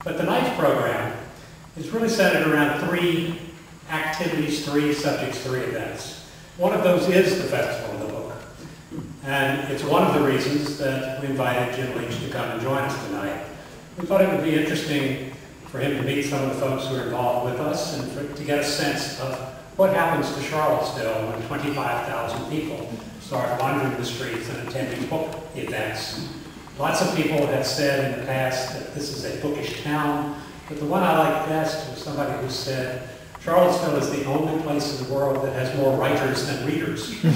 But tonight's program is really centered around three activities, three subjects, three events. One of those is the Festival of the Book. And it's one of the reasons that we invited Jim Leach to come and join us tonight. We thought it would be interesting for him to meet some of the folks who are involved with us and to get a sense of what happens to Charlottesville when 25,000 people start wandering the streets and attending book events. Lots of people have said in the past that this is a bookish town, but the one I like best was somebody who said, Charlottesville is the only place in the world that has more writers than readers. And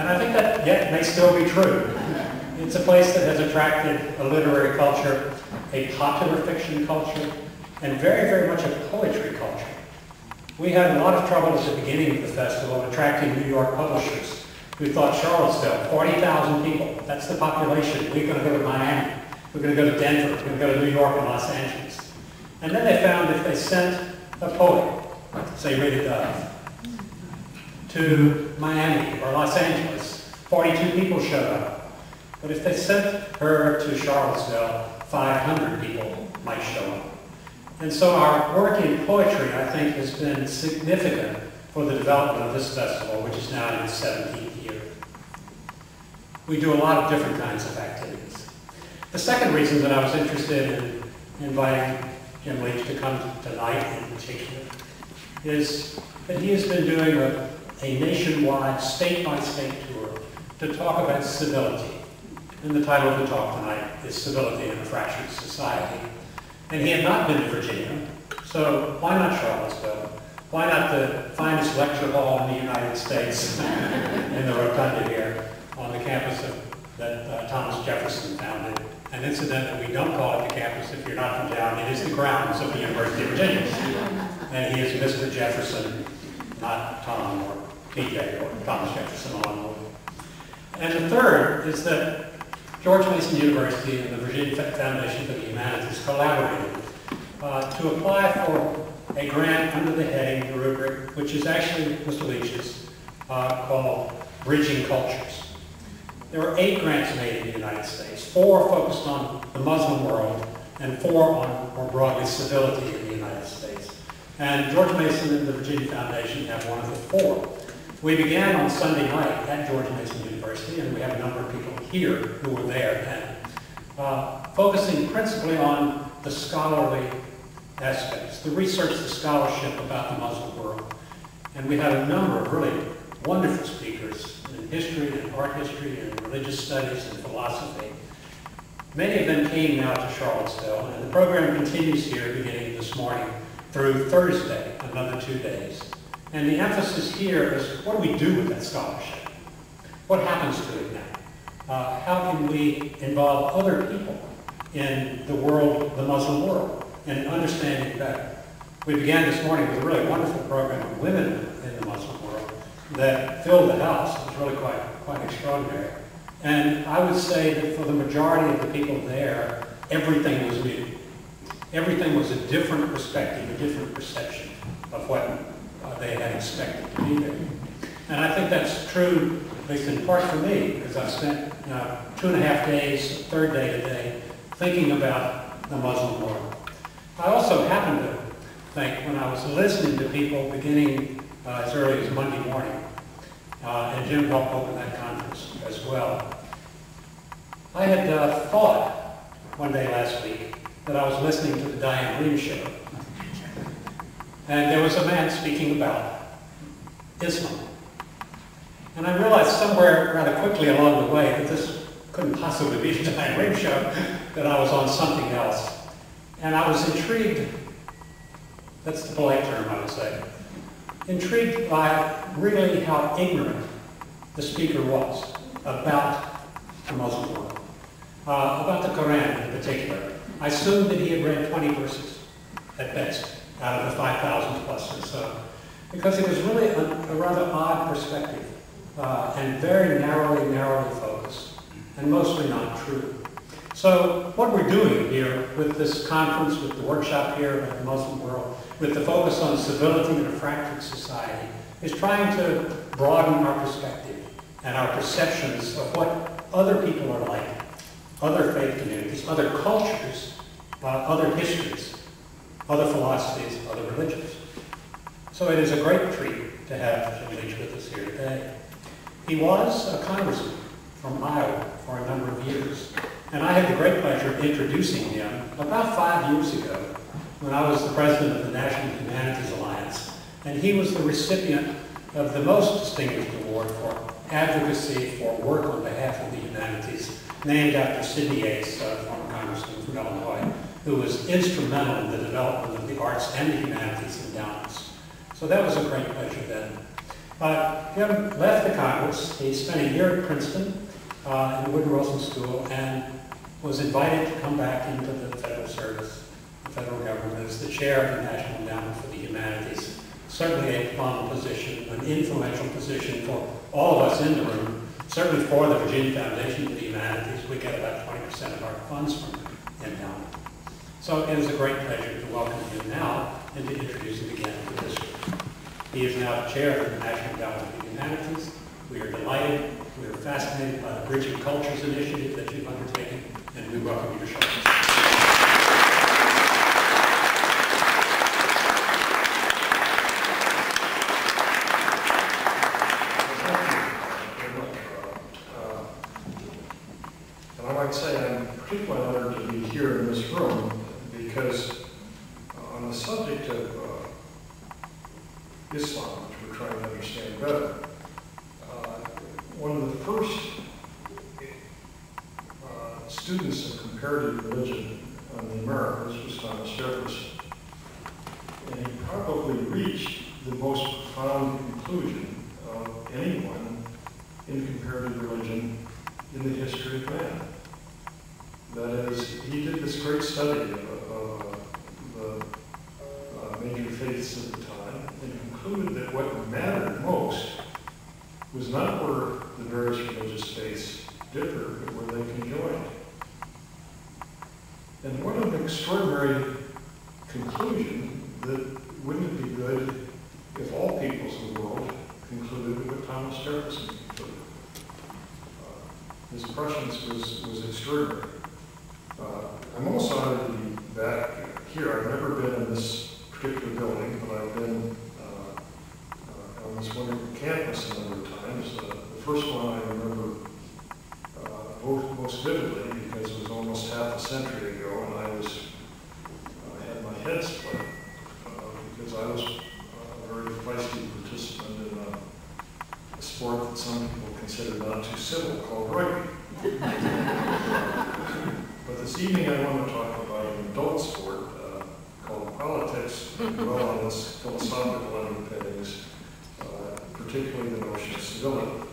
I think that yet may still be true. It's a place that has attracted a literary culture, a popular fiction culture, and very, very much a poetry culture. We had a lot of trouble at the beginning of the festival attracting New York publishers. We thought Charlottesville, 40,000 people, that's the population. We're going to go to Miami. We're going to go to Denver. We're going to go to New York and Los Angeles. And then they found if they sent a poet, say Rita Dove, to Miami or Los Angeles, 42 people showed up. But if they sent her to Charlottesville, 500 people might show up. And so our work in poetry, I think, has been significant for the development of this festival, which is now in its 17th year. We do a lot of different kinds of activities. The second reason that I was interested in inviting Jim Leach to come tonight in particular is that he has been doing a nationwide, state-by-state tour to talk about civility. And the title of the talk tonight is Civility in a Fractured Society. And he had not been to Virginia, so why not Charlottesville? Why not the finest lecture hall in the United States in the Rotunda here on the campus that Thomas Jefferson founded? And incidentally, we don't call it the campus if you're not from town. It is the grounds of the University of Virginia. And he is Mr. Jefferson, not Tom or PJ or Thomas Jefferson along the way. And the third is that George Mason University and the Virginia Foundation for the Humanities collaborated to apply for a grant under the heading, the rubric, which is actually Mr. Leach's, called Bridging Cultures. There were 8 grants made in the United States, 4 focused on the Muslim world, and 4 on, more broadly, civility in the United States. And George Mason and the Virginia Foundation have one of the 4. We began on Sunday night at George Mason University, and we have a number of people here who were there then, focusing principally on the scholarly aspects, the research, the scholarship about the Muslim world. And we had a number of really wonderful speakers in history and art history and religious studies and philosophy. Many of them came now to Charlottesville, and the program continues here beginning this morning through Thursday, another 2 days. And the emphasis here is, what do we do with that scholarship? What happens to it now? How can we involve other people in the world, the Muslim world, and understanding better? We began this morning with a really wonderful program of women in the Muslim world that filled the house. It was really quite extraordinary. And I would say that for the majority of the people there, everything was new. Everything was a different perspective, a different perception of what they had expected to be there. And I think that's true, at least in part for me, because I've spent 2.5 days, third day today, thinking about the Muslim world. I also happen to think, when I was listening to people beginning as early as Monday morning, and Jim helped open that conference as well, I had thought one day last week that I was listening to the Diane Green show. And there was a man speaking about Islam. And I realized somewhere rather quickly along the way that this couldn't possibly be the Diane Green show, that I was on something else. And I was intrigued, that's the polite term I would say, intrigued by really how ignorant the speaker was about the Muslim world, about the Quran in particular. I assumed that he had read 20 verses at best, out of the 5,000 plus or so, because it was really a rather odd perspective, and very narrowly focused, and mostly not true. So what we're doing here with this conference, with the workshop here about the Muslim world, with the focus on civility in a fractured society, is trying to broaden our perspective and our perceptions of what other people are like other faith communities, other cultures, other histories, other philosophies, other religions. So it is a great treat to have Jim Leach with us here today. He was a congressman from Iowa for a number of years, and I had the great pleasure of introducing him about 5 years ago when I was the president of the National Humanities Alliance, and he was the recipient of the most distinguished award for advocacy for work on behalf of the humanities, named after Sidney Yates, former congressman from Illinois, who was instrumental in the development of the arts and the humanities endowments. So that was a great pleasure then. Jim left the Congress. He spent a year at Princeton in the Woodrow Wilson School and was invited to come back into the federal service, the federal government, as the chair of the National Endowment for the Humanities. Certainly a plum position, an influential position for all of us in the room, certainly for the Virginia Foundation for the Humanities. We get about 20% of our funds from Endowment. So it is a great pleasure to welcome him now and to introduce him again to this group. He is now the chair of the National Endowment for the Humanities. We are delighted, we are fascinated by the Bridging Cultures initiative that you've undertaken, and we welcome you to Charlottesville. I'd say I'm particularly honored to be here in this room because on the subject of Islam, which we're trying to understand better, one of the first students of comparative religion in the Americas was Thomas Jefferson. And he probably reached the most profound conclusion of anyone in comparative religion in the history of man. That is, he did this great study of the major faiths of the time and concluded that what mattered most was not where the various religious faiths differed, but where they conjoined. And what an extraordinary conclusion that wouldn't it be good if all peoples of the world concluded what Thomas Jefferson concluded. His prescience was extraordinary. I'm also honored to be back here. I've never been in this particular building, but I've been on this wonderful campus a number of times. The first one I remember most vividly because it was almost half a century ago, and I had my head split because I was a very feisty participant in a sport that some people consider not too civil, called rugby. But this evening I want to talk about an adult sport called politics, well on its philosophical underpinnings, particularly the notion of civility.